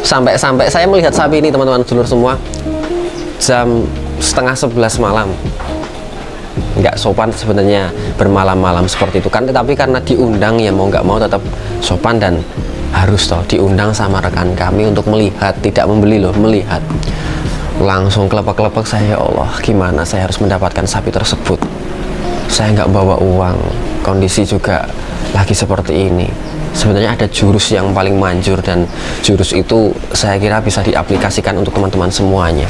Sampai saya melihat sapi ini, teman-teman dulur semua, jam setengah 11 malam. Nggak sopan sebenarnya bermalam-malam seperti itu kan, tetapi karena diundang ya mau nggak mau tetap sopan dan harus toh diundang sama rekan kami untuk melihat, tidak membeli loh, melihat. Langsung kelepek-kelepek saya, ya Allah, gimana saya harus mendapatkan sapi tersebut? Saya nggak bawa uang, kondisi juga lagi seperti ini. Sebenarnya ada jurus yang paling manjur, dan jurus itu saya kira bisa diaplikasikan untuk teman-teman semuanya.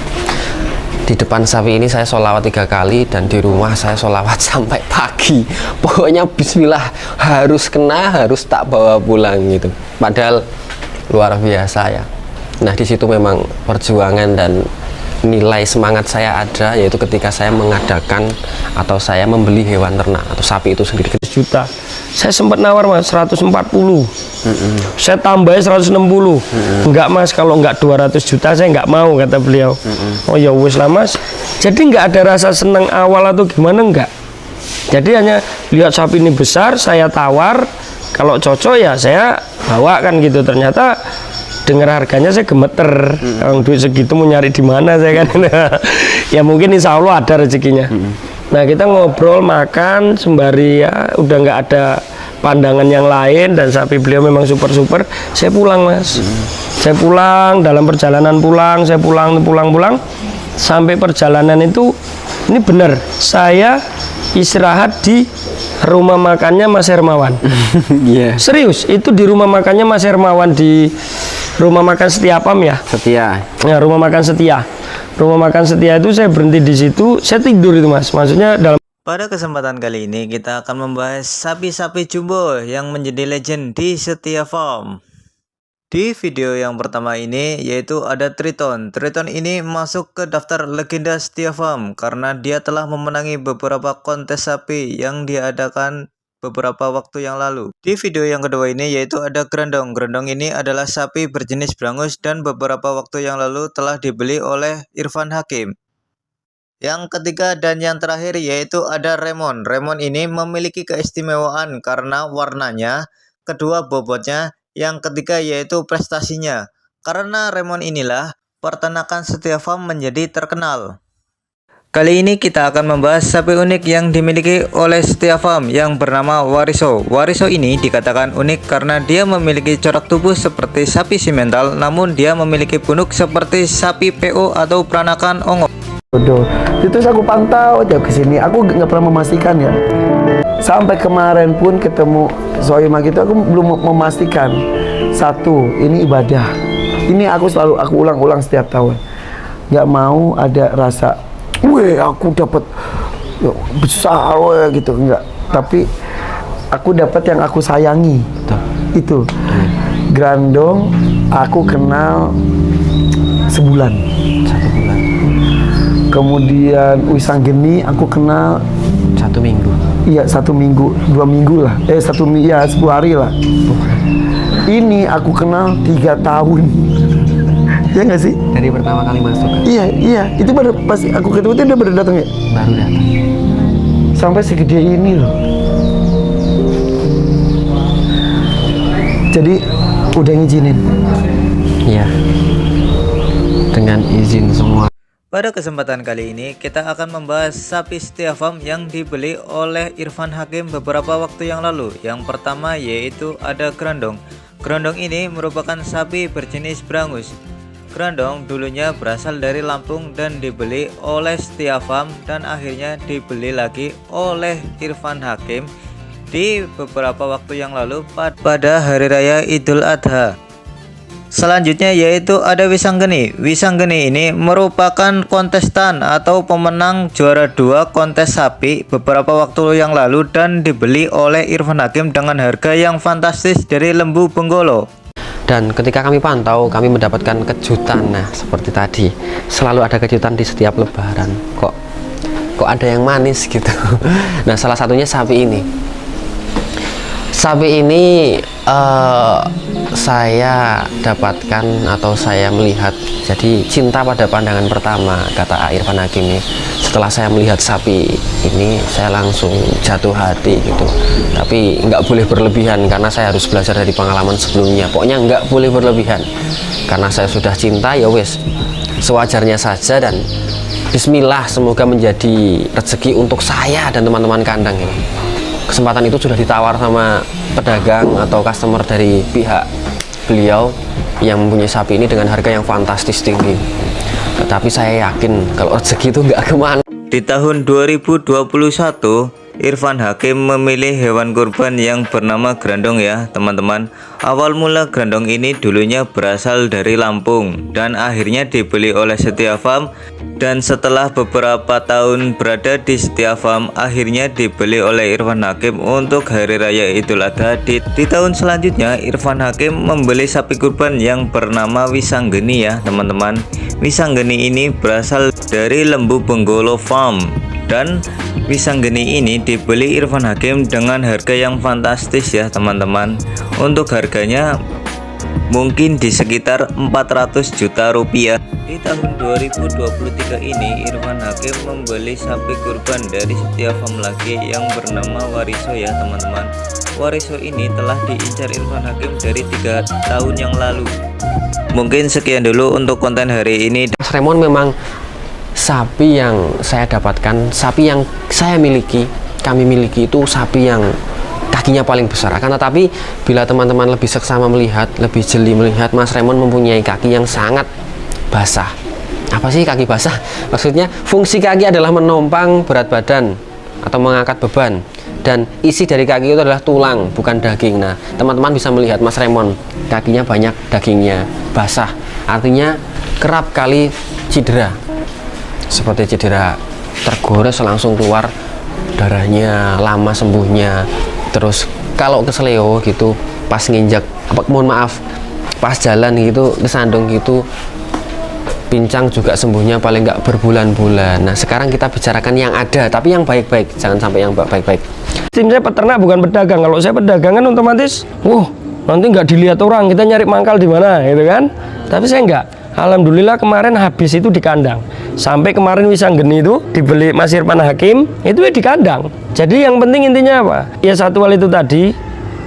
Di depan sapi ini saya sholawat 3 kali, dan di rumah saya sholawat sampai pagi. Pokoknya bismillah, harus kena, harus tak bawa pulang gitu. Padahal luar biasa ya. Nah, di situ memang perjuangan dan nilai semangat saya ada, yaitu ketika saya mengadakan atau saya membeli hewan ternak atau sapi itu sendiri. Juta. Saya sempat nawar Mas 140. Saya tambahin 160. Enggak Mas, kalau enggak 200 juta saya enggak mau, kata beliau. Oh ya wis lah Mas. Jadi enggak ada rasa senang awal atau gimana, enggak. Jadi hanya lihat sapi ini besar, saya tawar, kalau cocok ya saya bawa kan gitu. Ternyata dengar harganya saya gemeter. Duit segitu mau nyari di mana saya kan. Ya mungkin insya Allah ada rezekinya. Nah, kita ngobrol makan sembari ya, udah nggak ada pandangan yang lain, dan sapi beliau memang super. Saya pulang Mas. Saya pulang, dalam perjalanan pulang, saya pulang sampai perjalanan itu, ini benar, saya istirahat di rumah makannya Mas Hermawan. Yeah. Serius, itu di rumah makannya Mas Hermawan, di rumah makan Setia Pam ya? Setia. Ya, rumah makan Setia. Rumah makan Setia itu saya berhenti di situ, saya tidur itu Mas. Maksudnya dalam. Pada kesempatan kali ini kita akan membahas sapi-sapi jumbo yang menjadi legend di Setia Farm. Di video yang pertama ini yaitu ada Triton. Triton ini masuk ke daftar legenda Setia Farm karena dia telah memenangi beberapa kontes sapi yang diadakan beberapa waktu yang lalu. Di video yang kedua ini yaitu ada Grandong. Grandong ini adalah sapi berjenis Brangus dan beberapa waktu yang lalu telah dibeli oleh Irfan Hakim. Yang ketiga dan yang terakhir yaitu ada Remon. Remon ini memiliki keistimewaan karena warnanya, kedua bobotnya, yang ketiga yaitu prestasinya. Karena Remon inilah peternakan Setia Farm menjadi terkenal. Kali ini kita akan membahas sapi unik yang dimiliki oleh Setia Farm yang bernama Wariso. Wariso ini dikatakan unik karena dia memiliki corak tubuh seperti sapi simental, namun dia memiliki punuk seperti sapi PO atau peranakan ongol. Itu aku pantau tiap kesini, aku nggak pernah memastikan ya. Sampai kemarin pun ketemu Soima gitu, aku belum memastikan. Satu, ini ibadah. Ini aku ulang-ulang setiap tahun. Nggak mau ada rasa weh aku dapat besar gitu, enggak, tapi aku dapat yang aku sayangi. Itu Grandong aku kenal sebulan. Kemudian Wisanggeni aku kenal 1 minggu. Iya, 1 minggu, 2 minggu lah, 10 hari lah. Ini aku kenal 3 tahun. Ya nggak sih? Dari pertama kali masuk kan? Iya, itu baru pas aku ketemu dia baru datang ya? Baru datang. Sampai segede ini loh. Jadi udah ngizinin? Iya. Dengan izin semua. Pada kesempatan kali ini kita akan membahas sapi Setia Farm yang dibeli oleh Irfan Hakim beberapa waktu yang lalu. Yang pertama yaitu ada Grandong. Grandong ini merupakan sapi berjenis Brangus. Grandong dulunya berasal dari Lampung dan dibeli oleh Setia Farm dan akhirnya dibeli lagi oleh Irfan Hakim di beberapa waktu yang lalu pada Hari Raya Idul Adha. Selanjutnya yaitu ada Wisanggeni. Wisanggeni ini merupakan kontestan atau pemenang juara 2 kontes sapi beberapa waktu yang lalu dan dibeli oleh Irfan Hakim dengan harga yang fantastis dari Lembu Benggolo. Dan ketika kami pantau, kami mendapatkan kejutan. Nah, seperti tadi, selalu ada kejutan di setiap lebaran. Kok ada yang manis gitu. Nah, salah satunya sapi ini. Sapi ini saya dapatkan atau saya melihat, jadi cinta pada pandangan pertama, kata Irfan Hakim ini. Setelah saya melihat sapi ini saya langsung jatuh hati gitu. Tapi nggak boleh berlebihan karena saya harus belajar dari pengalaman sebelumnya. Pokoknya nggak boleh berlebihan karena saya sudah cinta, ya wes sewajarnya saja, dan bismillah, semoga menjadi rezeki untuk saya dan teman-teman kandang ini. Kesempatan itu sudah ditawar sama pedagang atau customer dari pihak beliau yang mempunyai sapi ini dengan harga yang fantastis tinggi. Tetapi saya yakin kalau rezeki itu nggak kemana. Di tahun 2021, Irfan Hakim memilih hewan kurban yang bernama Grandong ya teman-teman. Awal mula Grandong ini dulunya berasal dari Lampung dan akhirnya dibeli oleh Setia Farm, dan setelah beberapa tahun berada di Setia Farm akhirnya dibeli oleh Irfan Hakim untuk Hari Raya Idul Adha. Di tahun selanjutnya Irfan Hakim membeli sapi kurban yang bernama Wisanggeni ya teman-teman. Wisanggeni ini berasal dari Lembu Benggolo Farm, dan Wisanggeni ini dibeli Irfan Hakim dengan harga yang fantastis ya teman-teman. Untuk harganya mungkin di sekitar 400 juta rupiah. Di tahun 2023 ini Irfan Hakim membeli sapi kurban dari Setia Farm lagi yang bernama Wariso ya teman-teman. Wariso ini telah diincar Irfan Hakim dari 3 tahun yang lalu. Mungkin sekian dulu untuk konten hari ini. Mas Raymond, memang sapi yang saya dapatkan, sapi yang saya miliki, kami miliki itu sapi yang kakinya paling besar. Akan tetapi bila teman-teman lebih seksama melihat, lebih jeli melihat, Mas Raymond mempunyai kaki yang sangat basah. Apa sih kaki basah? Maksudnya fungsi kaki adalah menopang berat badan atau mengangkat beban, dan isi dari kaki itu adalah tulang, bukan daging. Nah, teman-teman bisa melihat Mas Raymond kakinya banyak dagingnya, basah, artinya kerap kali cedera, seperti cedera tergores langsung keluar darahnya, lama sembuhnya. Terus kalau keseleo gitu pas nginjak, mohon maaf, pas jalan gitu kesandung gitu, pincang juga sembuhnya paling nggak berbulan-bulan. Nah, sekarang kita bicarakan yang ada, tapi yang baik-baik, jangan sampai yang baik-baik. Tim saya peternak bukan pedagang. Kalau saya pedagang kan otomatis, nanti nggak dilihat orang, kita nyari mangkal di mana, gitu kan? Tapi saya nggak. Alhamdulillah kemarin habis itu di kandang. Sampai kemarin Wisanggeni itu dibeli Mas Irfan Hakim, itu ya di kandang. Jadi yang penting intinya apa? Ya satu hal itu tadi,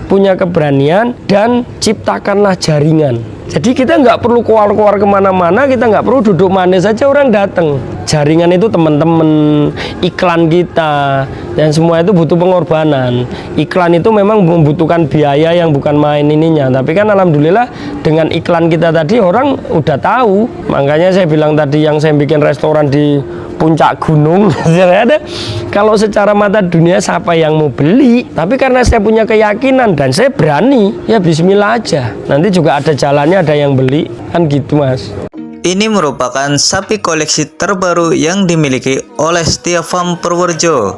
punya keberanian dan ciptakanlah jaringan. Jadi kita nggak perlu keluar-keluar kemana-mana, kita nggak perlu duduk manis saja orang datang. Jaringan itu teman-teman, iklan kita, dan semua itu butuh pengorbanan. Iklan itu memang membutuhkan biaya yang bukan main ininya. Tapi kan alhamdulillah dengan iklan kita tadi orang udah tahu. Makanya saya bilang tadi yang saya bikin restoran di puncak gunung, ada. Kalau secara mata dunia siapa yang mau beli? Tapi karena saya punya keyakinan dan saya berani, ya bismillah aja. Nanti juga ada jalannya, ada yang beli, kan gitu Mas. Ini merupakan sapi koleksi terbaru yang dimiliki oleh Setia Farm Purworejo.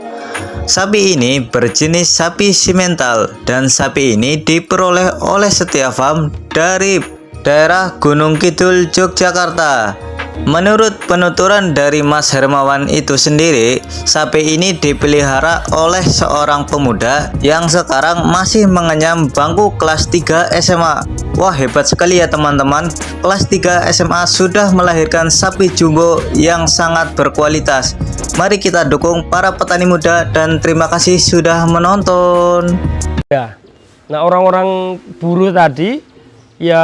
Sapi ini berjenis sapi simental, dan sapi ini diperoleh oleh Setia Farm dari daerah Gunung Kidul, Yogyakarta. Menurut penuturan dari Mas Hermawan itu sendiri, sapi ini dipelihara oleh seorang pemuda yang sekarang masih mengenyam bangku kelas 3 SMA. Wah, hebat sekali ya teman-teman. Kelas 3 SMA sudah melahirkan sapi jumbo yang sangat berkualitas. Mari kita dukung para petani muda, dan terima kasih sudah menonton. Ya. Nah, orang-orang buruh tadi ya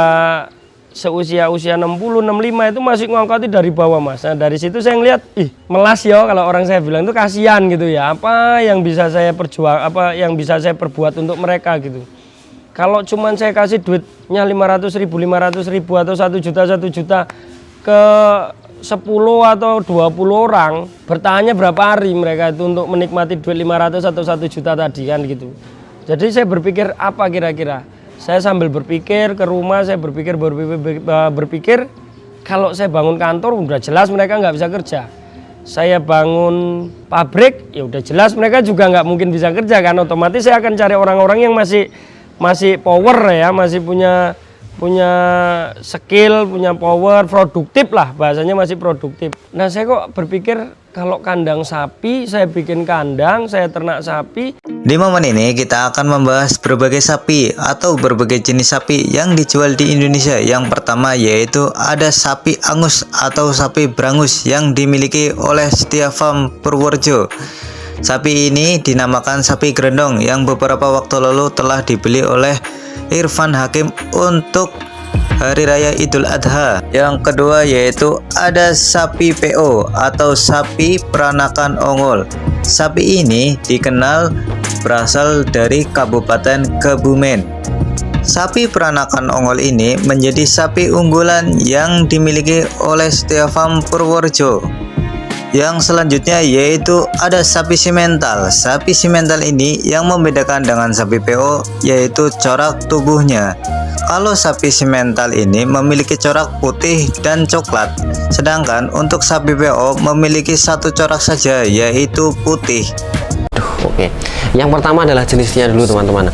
seusia-usia 60, 65 itu masih ngangkati dari bawah Mas. Nah, dari situ saya ngeliat, melas ya, kalau orang saya bilang itu kasihan gitu ya. Apa yang bisa saya perbuat untuk mereka gitu. Kalau cuman saya kasih duitnya 500 ribu atau 1 juta ke 10 atau 20 orang, bertahannya berapa hari mereka itu untuk menikmati duit 500 atau 1 juta tadi kan gitu. Jadi saya berpikir apa kira-kira. Saya sambil berpikir ke rumah, saya berpikir kalau saya bangun kantor udah jelas mereka nggak bisa kerja. Saya bangun pabrik, ya udah jelas mereka juga nggak mungkin bisa kerja kan. Otomatis saya akan cari orang-orang yang masih power ya, masih punya skill, punya power, produktif lah, bahasanya masih produktif. Nah, saya kok berpikir kalau kandang sapi, saya bikin kandang, saya ternak sapi. Di momen ini kita akan membahas berbagai sapi atau berbagai jenis sapi yang dijual di Indonesia. Yang pertama yaitu ada sapi angus atau sapi brangus yang dimiliki oleh Setia Farm Purworejo. Sapi ini dinamakan sapi gerendong yang beberapa waktu lalu telah dibeli oleh Irfan Hakim untuk Hari Raya Idul Adha. Yang kedua yaitu ada sapi PO atau sapi peranakan ongol. Sapi ini dikenal berasal dari Kabupaten Kebumen. Sapi peranakan ongol ini menjadi sapi unggulan yang dimiliki oleh Setia Farm Purworejo. Yang selanjutnya yaitu ada sapi simental. Sapi simental ini yang membedakan dengan sapi PO yaitu corak tubuhnya. Kalau sapi simental ini memiliki corak putih dan coklat, sedangkan untuk sapi PO memiliki satu corak saja yaitu putih. Oke, yang pertama adalah jenisnya dulu teman-teman.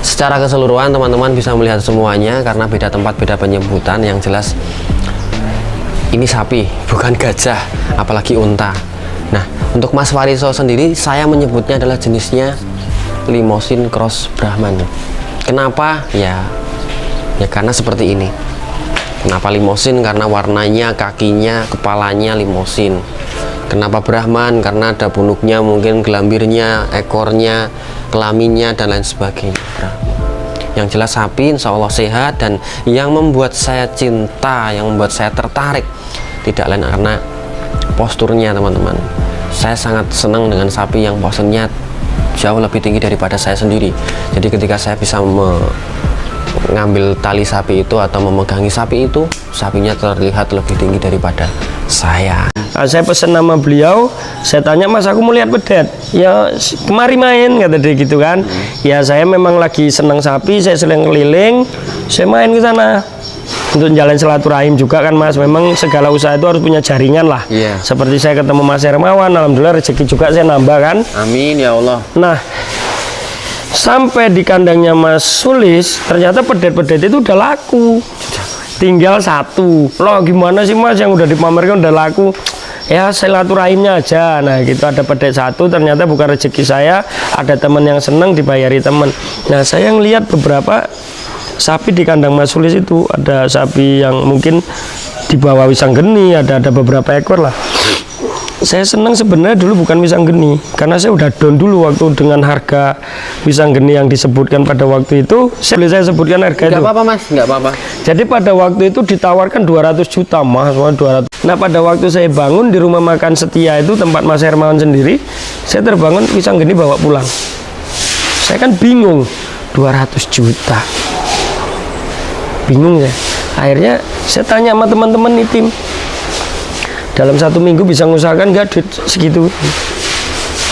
Secara keseluruhan teman-teman bisa melihat semuanya karena beda tempat beda penyebutan. Yang jelas ini sapi, bukan gajah, apalagi unta. Nah, untuk Mas Fariso sendiri, saya menyebutnya adalah jenisnya Limousin Cross Brahman. Kenapa? Ya karena seperti ini. Kenapa Limousin? Karena warnanya, kakinya, kepalanya Limousin. Kenapa Brahman? Karena ada punuknya, mungkin gelambirnya, ekornya, kelaminnya, dan lain sebagainya. Yang jelas sapi insya Allah sehat, dan yang membuat saya cinta, yang membuat saya tertarik tidak lain karena posturnya teman-teman. Saya sangat senang dengan sapi yang posturnya jauh lebih tinggi daripada saya sendiri. Jadi ketika saya bisa mengambil tali sapi itu atau memegangi sapi itu, sapinya terlihat lebih tinggi daripada saya. Nah, saya pesan nama beliau, saya tanya, Mas aku mau lihat pedet. Ya kemari main kata dia gitu kan. Ya saya memang lagi senang sapi, saya sering keliling, saya main ke sana untuk jalan silaturahim juga kan Mas. Memang segala usaha itu harus punya jaringan lah. Iya. Seperti saya ketemu Mas Hermawan, alhamdulillah rezeki juga saya nambah kan. Amin ya Allah. Nah, sampai di kandangnya Mas Sulis, ternyata pedet-pedet itu udah laku. Tinggal satu. Loh gimana sih Mas, yang udah dipamerkan udah laku? Ya silaturahimnya aja. Nah gitu, ada pedet satu, ternyata bukan rezeki saya, ada teman yang seneng dibayari teman. Nah saya ngelihat beberapa sapi di kandang Mas Sulis itu, ada sapi yang mungkin di bawah Wisanggeni, ada beberapa ekor lah. Saya senang sebenarnya dulu bukan Wisanggeni, karena saya udah down dulu waktu dengan harga Wisanggeni yang disebutkan pada waktu itu. Saya sebutkan harga Nggak itu. apa-apa Mas, nggak apa-apa. Jadi pada waktu itu ditawarkan 200 juta Mas, 200. Nah pada waktu saya bangun di rumah makan Setia itu, tempat Mas Hermawan sendiri, saya terbangun Wisanggeni bawa pulang. Saya kan bingung, 200 juta. Bingung ya. Akhirnya saya tanya sama teman-teman di tim, dalam 1 minggu bisa mengusahakan nggak duit segitu?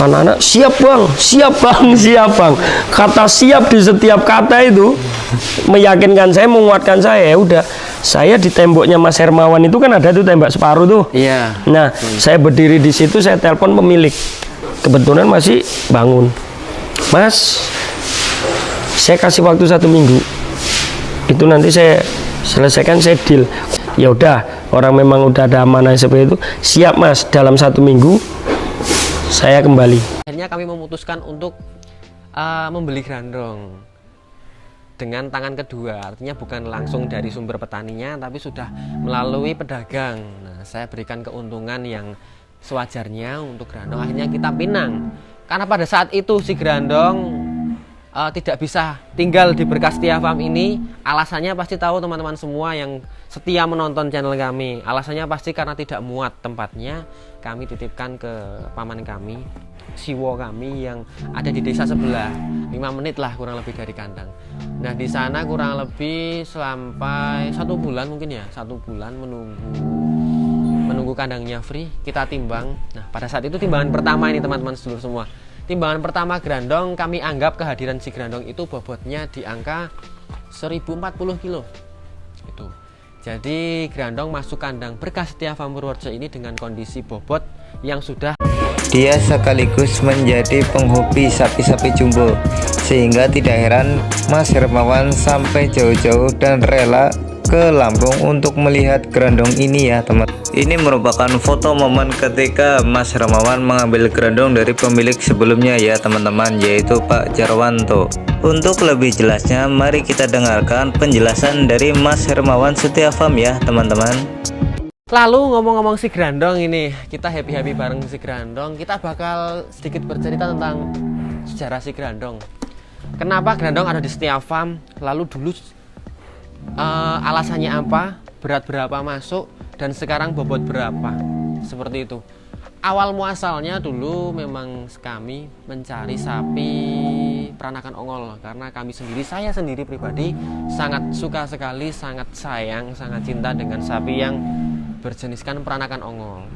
Anak-anak siap bang, siap bang, siap bang. Kata siap di setiap kata itu meyakinkan saya, menguatkan saya. Ya udah, saya di temboknya Mas Hermawan itu kan ada tuh tembak separuh tuh. Iya. Nah, saya berdiri di situ, saya telepon pemilik. Kebetulan masih bangun. Mas, saya kasih waktu 1 minggu. Itu nanti saya selesaikan, saya deal. Ya udah, orang memang udah ada amanah seperti itu. Siap Mas, dalam 1 minggu saya kembali. Akhirnya kami memutuskan untuk membeli grandong dengan tangan kedua, artinya bukan langsung dari sumber petaninya, tapi sudah melalui pedagang. Nah, saya berikan keuntungan yang sewajarnya untuk grandong. Akhirnya kita pinang, karena pada saat itu si grandong tidak bisa tinggal di Berkah Setia Farm ini. Alasannya pasti tahu teman-teman semua yang setia menonton channel kami. Alasannya pasti karena tidak muat tempatnya. Kami titipkan ke paman kami, siwo kami yang ada di desa sebelah. 5 menit lah kurang lebih dari kandang. Nah di sana kurang lebih sampai 1 bulan mungkin ya, 1 bulan menunggu kandangnya free. Kita timbang. Nah pada saat itu timbangan pertama ini teman-teman sedulur semua. Timbangan pertama grandong, kami anggap kehadiran si grandong itu bobotnya di angka 1040 kilo. Itu. Jadi grandong masuk kandang Berkah Setia Farm Purworejo ini dengan kondisi bobot yang sudah. Dia sekaligus menjadi penghobi sapi-sapi jumbo, sehingga tidak heran Mas Hermawan sampai jauh-jauh dan rela ke Lampung untuk melihat grandong ini ya teman. Ini merupakan foto momen ketika Mas Hermawan mengambil grandong dari pemilik sebelumnya ya teman-teman, yaitu Pak Jarwanto. Untuk lebih jelasnya mari kita dengarkan penjelasan dari Mas Hermawan Setia Farm ya teman-teman. Lalu ngomong-ngomong si Grandong ini, kita happy-happy bareng si Grandong. Kita bakal sedikit bercerita tentang sejarah si Grandong. Kenapa Grandong ada di Setia Farm? Lalu dulu alasannya apa? Berat berapa masuk? Dan sekarang bobot berapa? Seperti itu. Awal muasalnya dulu memang kami mencari sapi peranakan ongol, karena saya sendiri pribadi sangat suka sekali, sangat sayang, sangat cinta dengan sapi yang berjeniskan peranakan ongol.